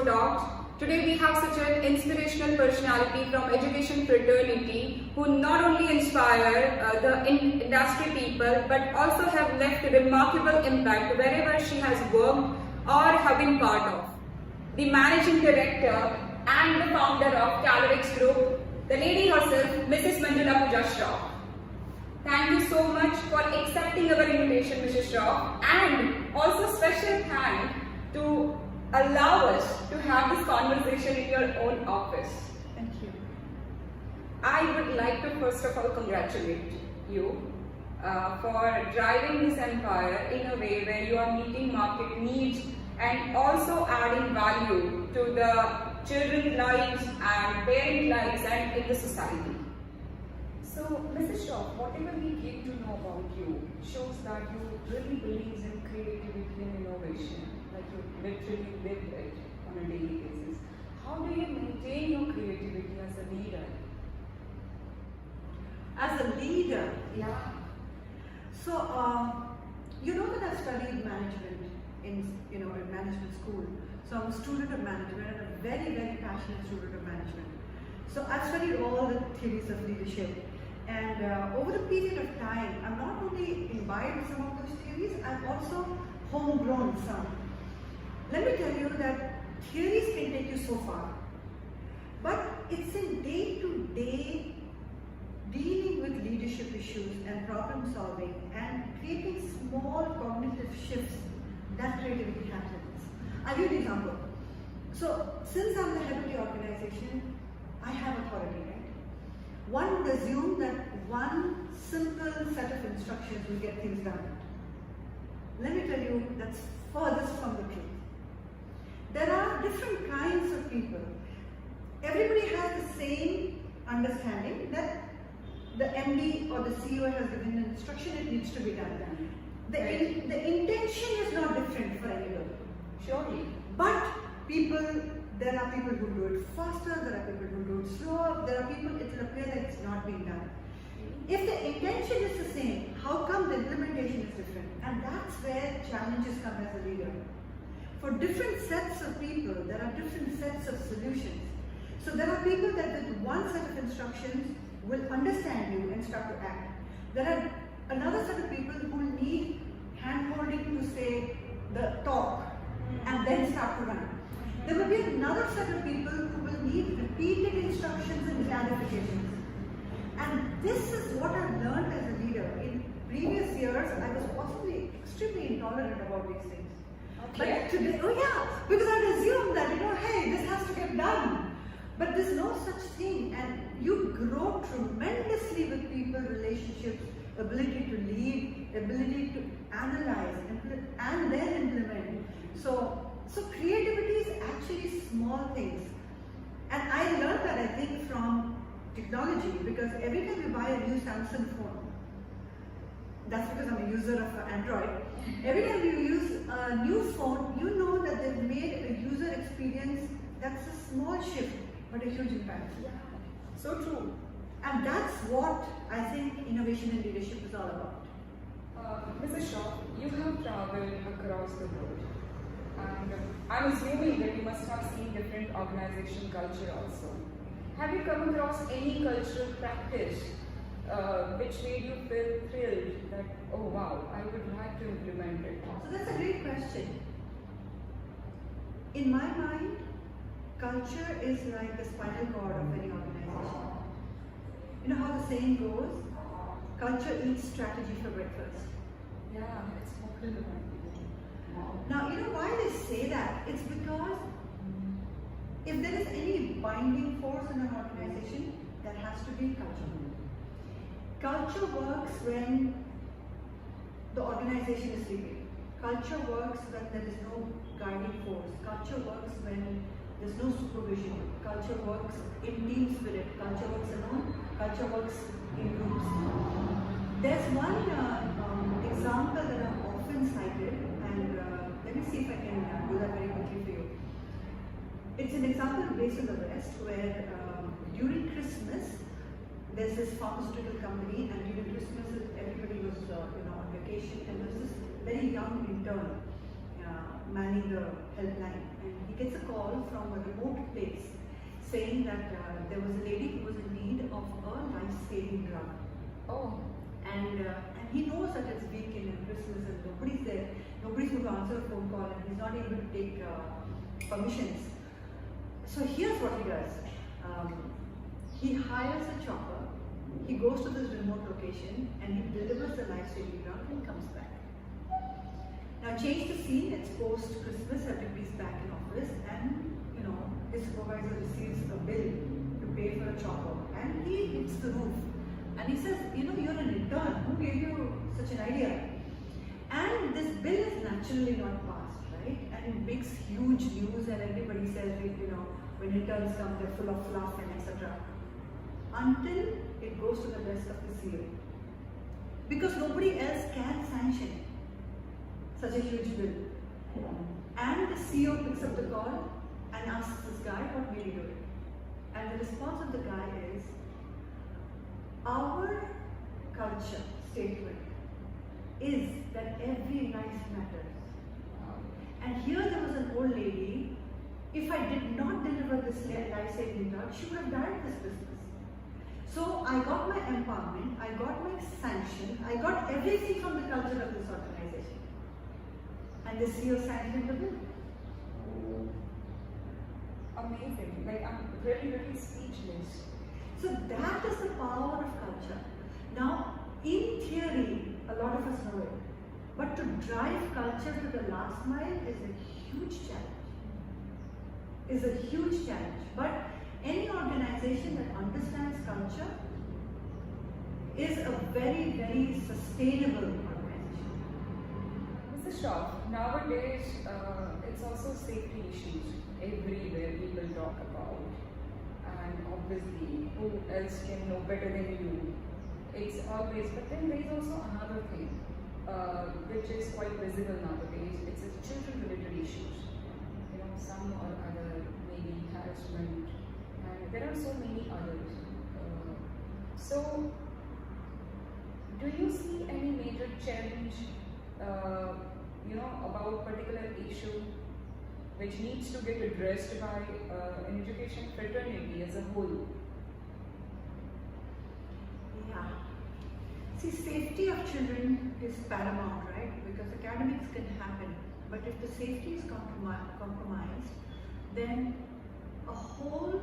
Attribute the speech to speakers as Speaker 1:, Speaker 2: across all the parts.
Speaker 1: talked. Today we have such an inspirational personality from education fraternity who not only inspire the industry people but also have left a remarkable impact wherever she has worked or have been part of. The managing director and the founder of Kalorex group, the lady herself, Mrs. Manjula Pooja Shroff. Thank you so much for accepting our invitation, Mrs. Shroff, and also special thank to allow us to have this conversation in your own office.
Speaker 2: Thank you.
Speaker 1: I would like to first of all congratulate you for driving this empire in a way where you are meeting market needs and also adding value to the children's lives and parent lives and in the society. So, Mrs. Shroff, whatever we came to know about you shows that you really believe in creativity and innovation, like you literally live it on a daily basis. How do you maintain your creativity as a leader?
Speaker 2: As a leader,
Speaker 1: Yeah.
Speaker 2: so you know that I studied management in management school. So I'm a student of management and a very, very passionate student of management. So I've studied all the theories of leadership. And over a period of time, I'm not only imbibed some of those theories, I've also homegrown some. Let me tell you that theories can take you so far, but it's in day-to-day dealing with leadership issues and problem solving and creating small cognitive shifts that creativity happens. I'll give you an example. So since I'm the head of the organization, I have authority, right? One would assume that one simple set of instructions will get things done. Let me tell you, that's furthest from the truth. There are different kinds of people. Everybody has the same understanding that the MD or the CEO has given an instruction, it needs to be done. The intention is not different for anyone.
Speaker 1: Surely.
Speaker 2: But there are people who do it faster, there are people who do it slower, there are people it will appear that it's not being done. If the intention is the same, how come the implementation is different? And that's where challenges come as a leader. For different sets of people, there are different sets of solutions. So there are people that with one set of instructions will understand you and start to act. There are another set of people who need hand-holding to say the talk and then start to run. There will be another set of people who will need repeated instructions and clarifications. And this is what I've learned as a leader. In previous years, I was possibly extremely intolerant about these things.
Speaker 1: Okay.
Speaker 2: But today, because I'd assume that, hey, this has to get done. But there's no such thing. And you grow tremendously with people, relationships, ability to lead, ability to analyze, and then implement. So creativity is actually small things. And I learned that, I think, from technology, because every time you buy a new Samsung phone, that's because I'm a user of Android, every time you use a new phone, you know that they've made a user experience that's a small shift, but a huge impact.
Speaker 1: Yeah. So true.
Speaker 2: And that's what I think innovation and leadership is all about.
Speaker 1: Mrs. Shroff, you have traveled across the world. And I'm assuming that you must have seen different organization culture also. Have you come across any cultural practice which made you feel thrilled that, oh wow, I would like to implement it?
Speaker 2: So that's a great question. In my mind, culture is like the spinal cord of any organization. You know how the saying goes? Culture eats strategy for breakfast.
Speaker 1: Yeah, it's popular.
Speaker 2: Now, you know why they say that? It's because if there is any binding force in an organization, there has to be culture. Culture works when the organization is sleeping. Culture works when there is no guiding force. Culture works when there's no supervision. Culture works in team spirit. Culture works alone. Culture works in groups. There's one example that I've often cited, and let me see if I can do that very quickly for you. It's an example based in the West where during Christmas, there's this pharmaceutical company, and during Christmas everybody was on vacation, and there's this very young intern manning the helpline, and he gets a call from a remote place saying that there was a lady who was in need of a life-saving drug.
Speaker 1: Oh.
Speaker 2: And he knows that it's weekend and Christmas and nobody's there, nobody's going to answer a phone call, and he's not able to take permissions. So here's what he does. He hires a chopper, he goes to this remote location, and he delivers the life-saving drug and comes back. Now change the scene, it's post-Christmas, everybody's back in office, and his supervisor receives a bill to pay for a chopper, and he hits the roof. And he says, you're an intern, who gave you such an idea? And this bill is naturally not passed, right? And it makes huge news, and everybody says, when interns come, they're full of fluff and etc. Until it goes to the desk of the CEO. Because nobody else can sanction such a huge bill. And the CEO picks up the call and asks this guy, what will you do? And the response of the guy is, our culture statement is that every life matters. And here there was an old lady, if I did not deliver this life-saving drug, she would have died this business. So I got my empowerment, I got my sanction, I got everything from the culture of this organization. And the CEO sanctioned the bill.
Speaker 1: Amazing. I'm really, really speechless.
Speaker 2: So that is the power of culture. Now, in theory, a lot of us know it. But to drive culture to the last mile is a huge challenge. But any organization that understands culture is a very, very sustainable organization.
Speaker 1: Mrs. Shroff, nowadays it's also safety issues everywhere people talk about. And obviously, who else can know better than you? It's always, but then there is also another thing which is quite visible nowadays. It's children-related issues. Some or other, maybe harassment, and there are so many others. So, do you see any major challenge, about particular issue which needs to get addressed by an education fraternity as a whole?
Speaker 2: Yeah. See, safety of children is paramount, right? Because academics can happen, but if the safety is compromised, then a whole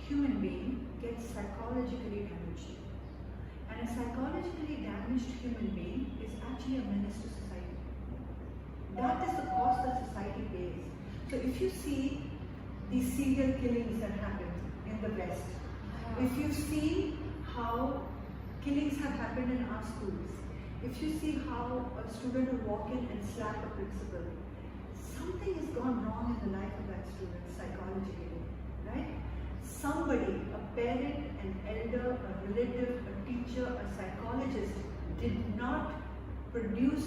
Speaker 2: human being gets psychologically damaged. And a psychologically damaged human being is actually a menace to society. That is the cost that society pays. So if you see these serial killings that happen in the West, if you see how killings have happened in our schools, if you see how a student will walk in and slap a principal, something has gone wrong in the life of that student psychologically, right? Somebody, a parent, an elder, a relative, a teacher, a psychologist did not produce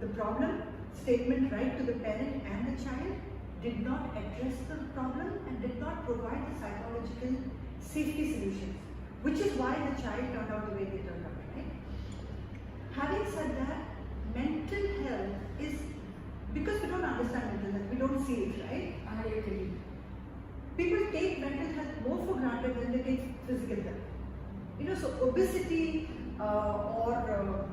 Speaker 2: the problem statement right to the parent and the child, did not address the problem, and did not provide the psychological safety solutions, which is why the child turned out the way they turned out, right? Having said that, mental health is, because we don't understand mental health, we don't see it, right?
Speaker 1: I agree.
Speaker 2: People take mental health more for granted than they take physical health. So obesity or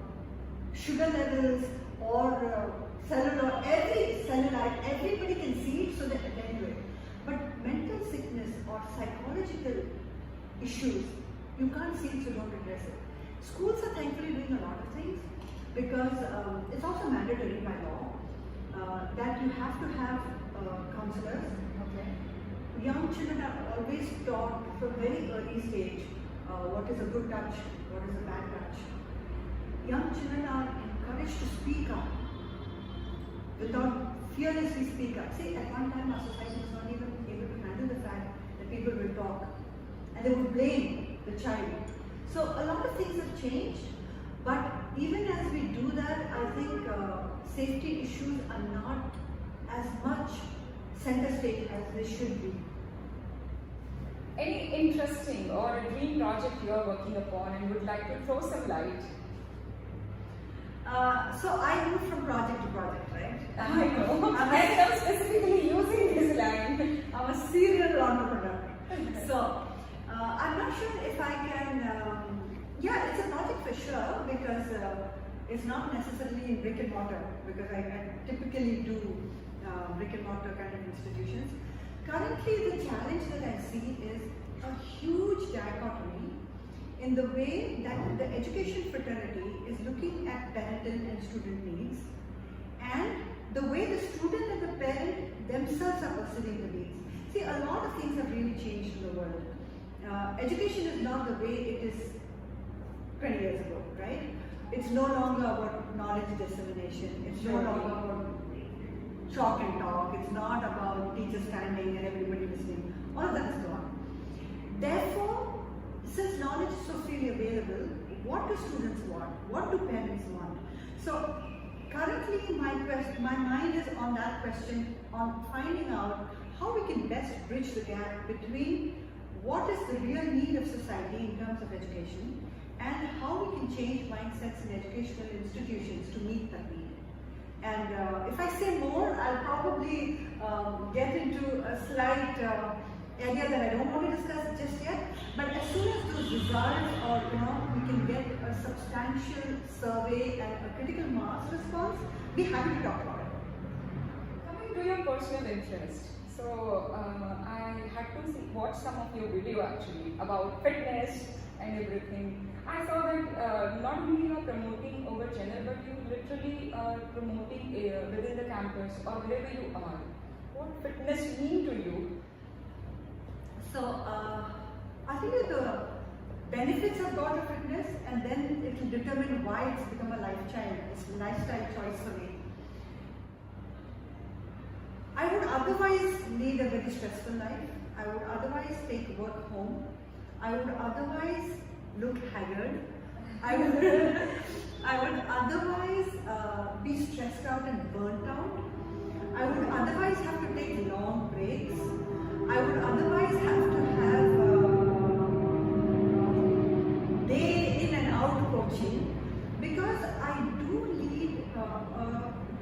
Speaker 2: sugar levels or cellulite, everybody can see it, so they attend to it. But mental sickness or psychological issues, you can't see it, so don't address it. Schools are thankfully doing a lot of things, because it's also mandatory by law that you have to have counselors. Okay. Young children are always taught from very early stage what is a good touch, what is a bad touch. Young children are encouraged to speak up without fearlessly speak up. See, at one time our society was not even able to handle the fact that people will talk, and they would blame the child. So a lot of things have changed, but even as we do that, I think safety issues are not as much center stage as they should be.
Speaker 1: Any interesting or a dream project you are working upon and would like to throw some light?
Speaker 2: So I move from project to project, right?
Speaker 1: I know. And I'm specifically using this line.
Speaker 2: I'm a serial entrepreneur. So I'm not sure if I can. Yeah, it's a project for sure because it's not necessarily in brick and mortar because I typically do brick and mortar kind of institutions. Currently, the challenge that I see is a huge dichotomy in the way that the education fraternity is looking at parental and student needs and the way the student and the parent themselves are perceiving the needs. See, a lot of things have really changed in the world. Education is not the way it is 20 years ago, right? It's no longer about knowledge dissemination. It's no longer about chalk and talk. It's not about teachers standing and everybody listening. All of that is gone. Therefore, since knowledge is so freely available, what do students want? What do parents want? So currently my mind is on that question, on finding out how we can best bridge the gap between what is the real need of society in terms of education and how we can change mindsets in educational institutions to meet that need. And if I say more, I'll probably get into a slight area that I don't want to discuss just yet. But as soon as those results or we can get a substantial survey and a critical mass response, be happy to talk about it.
Speaker 1: Coming to your personal interest, so I had to watch some of your video actually about fitness and everything. I saw that not only you are promoting over gender, but you literally are promoting within the campus or wherever you are. What fitness mean to you?
Speaker 2: So I think that the benefits of God of fitness, and then it will determine why it's become a lifestyle choice for me. I would otherwise lead a very stressful life. I would otherwise take work home. I would otherwise look haggard. I would otherwise be stressed out and burnt out. I would otherwise have to take long breaks. I would otherwise have to have day in and out coaching because I do lead a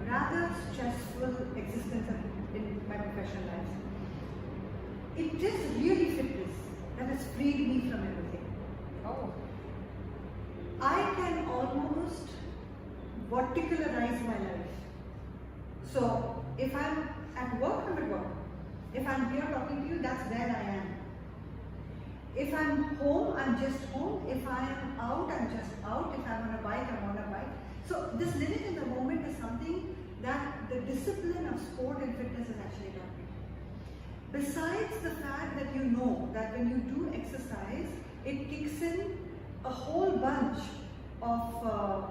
Speaker 2: rather stressful existence in my professional life. It is really fitness that has freed me from everything.
Speaker 1: Oh.
Speaker 2: I can almost verticalize my life. So if I'm at work, I'm at work. If I'm here talking to you, that's where I am. If I'm home, I'm just home. If I'm out, I'm just out. If I'm on a bike, I'm on a bike. So this living in the moment is something that the discipline of sport and fitness has actually taught me. Besides the fact that you know that when you do exercise, it kicks in a whole bunch of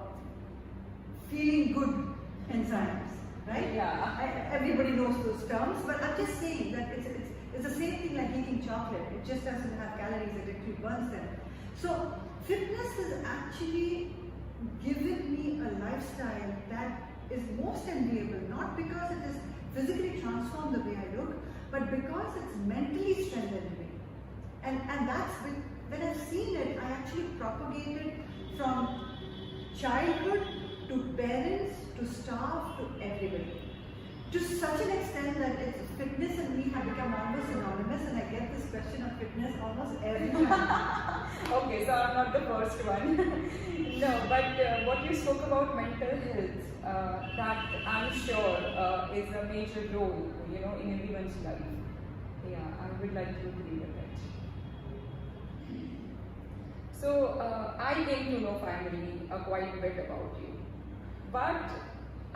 Speaker 2: feeling good enzymes. Right?
Speaker 1: Yeah.
Speaker 2: Everybody knows those terms, but I'm just saying that it's the same thing like eating chocolate. It just doesn't have calories, it actually burns them. So fitness has actually given me a lifestyle that is most enviable, not because it has physically transformed the way I look, but because it's mentally strengthened me. And that's when I've seen it, I actually propagated from childhood to parents, to staff, to everybody. To such an extent that fitness and me have become almost synonymous, and I get this question of fitness almost every time.
Speaker 1: Okay, so I'm not the first one. No, but what you spoke about mental health, that I'm sure is a major role, in everyone's life. Yeah, I would like to agree with it. So I came to know finally quite a bit about you. But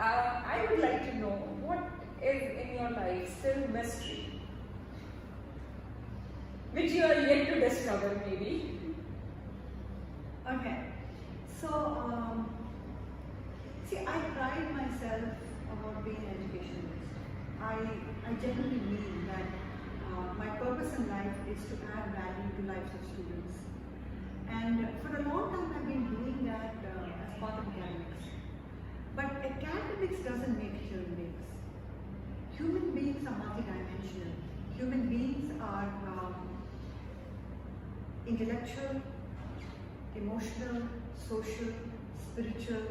Speaker 1: I would like to know what is in your life still mystery, which you are yet to discover maybe.
Speaker 2: Okay, so see, I pride myself about being an educationalist. I genuinely mean that my purpose in life is to add value to lives of students. And for a long time I've been doing that as part of academics. But academics doesn't make human beings. Human beings are multidimensional. Human beings are intellectual, emotional, social, spiritual,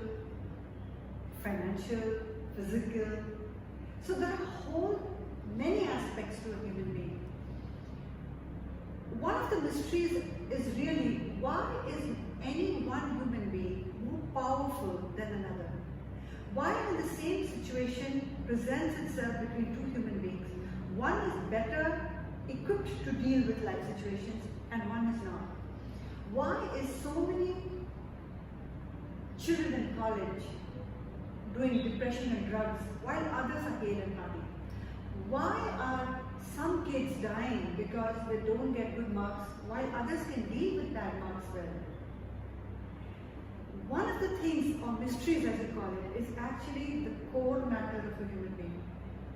Speaker 2: financial, physical. So there are many aspects to a human being. One of the mysteries is really, why is any one human being more powerful than another? Why when the same situation presents itself between two human beings, one is better equipped to deal with life situations and one is not? Why is so many children in college doing depression and drugs while others are hale and hearty? Why are some kids dying because they don't get good marks while others can deal with bad marks well? One of the things, or mysteries as you call it, is actually the core matter of a human being,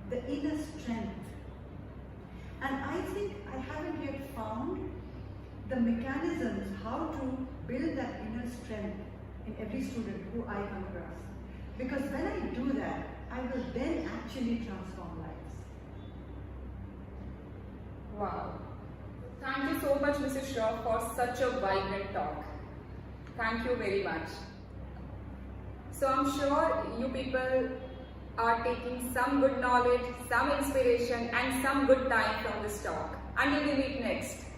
Speaker 2: the inner strength. And I think I haven't yet found the mechanisms how to build that inner strength in every student who I come across. Because when I do that, I will then actually transform lives.
Speaker 1: Wow. Thank you so much, Mrs. Shroff, for such a vibrant talk. Thank you very much. So I'm sure you people are taking some good knowledge, some inspiration and some good time from this talk. Until we meet next.